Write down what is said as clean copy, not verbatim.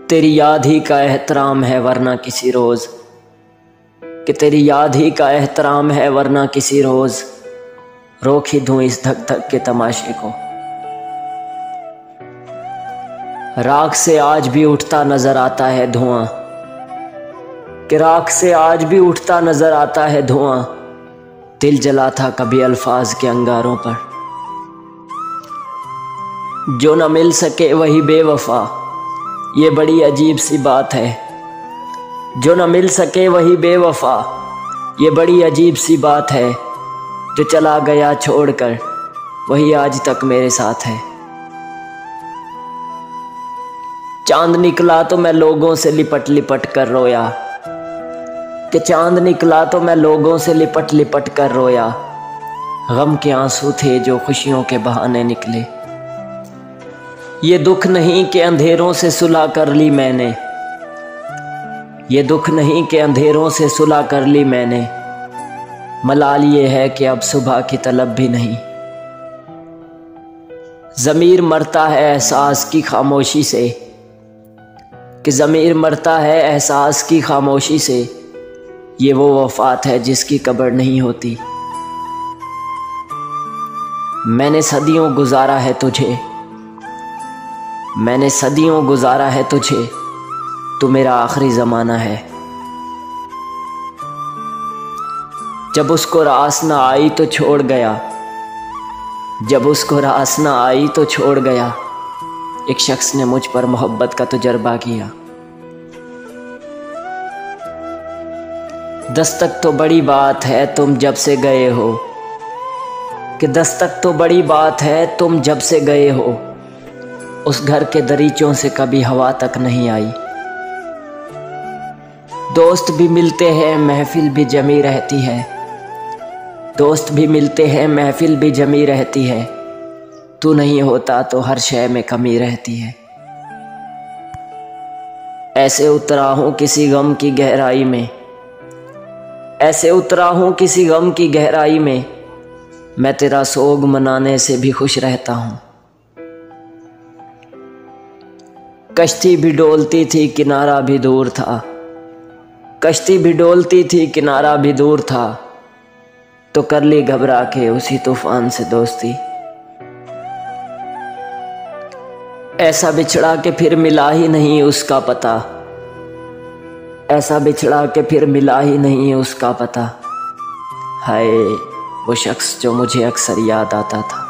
तेरी याद ही का एहतराम है वरना किसी रोज़, कि तेरी याद ही का एहतराम है वरना किसी रोज़ रोक ही दूं इस धक धक के तमाशे को। राख से आज भी उठता नजर आता है धुआं, कि राख से आज भी उठता नजर आता है धुआं। दिल जला था कभी अल्फाज के अंगारों पर, जो न मिल सके वही बेवफा, ये बड़ी अजीब सी बात है। जो न मिल सके वही बेवफा, ये बड़ी अजीब सी बात है। जो चला गया छोड़कर वही आज तक मेरे साथ है। चांद निकला तो मैं लोगों से लिपट लिपट कर रोया, कि चांद निकला तो मैं लोगों से लिपट लिपट कर रोया। गम के आंसू थे जो खुशियों के बहाने निकले। ये दुख नहीं कि अंधेरों से सुलह कर ली मैंने, ये दुख नहीं कि अंधेरों से सुलह कर ली मैंने। मलाल ये है कि अब सुबह की तलब भी नहीं। ज़मीर मरता है एहसास की खामोशी से, कि ज़मीर मरता है एहसास की खामोशी से। ये वो वफ़ात है जिसकी कब्र नहीं होती। मैंने सदियों गुजारा है तुझे, मैंने सदियों गुजारा है तुझे, तू मेरा आखिरी ज़माना है। जब उसको रास ना आई तो छोड़ गया, जब उसको रास ना आई तो छोड़ गया। एक शख्स ने मुझ पर मोहब्बत का तजुर्बा किया। दस्तक तो बड़ी बात है तुम जब से गए हो, कि दस्तक तो बड़ी बात है तुम जब से गए हो। उस घर के दरीचों से कभी हवा तक नहीं आई। दोस्त भी मिलते हैं महफिल भी जमी रहती है, दोस्त भी मिलते हैं महफिल भी जमी रहती है। तू नहीं होता तो हर शय में कमी रहती है। ऐसे उतरा हूँ किसी गम की गहराई में, ऐसे उतरा हूँ किसी गम की गहराई में। मैं तेरा सोग मनाने से भी खुश रहता हूँ। कश्ती भी डोलती थी किनारा भी दूर था, कश्ती भी डोलती थी किनारा भी दूर था। तो कर ली घबरा के उसी तूफान से दोस्ती। ऐसा बिछड़ा के फिर मिला ही नहीं उसका पता, ऐसा बिछड़ा के फिर मिला ही नहीं उसका पता। हाय वो शख्स जो मुझे अक्सर याद आता था।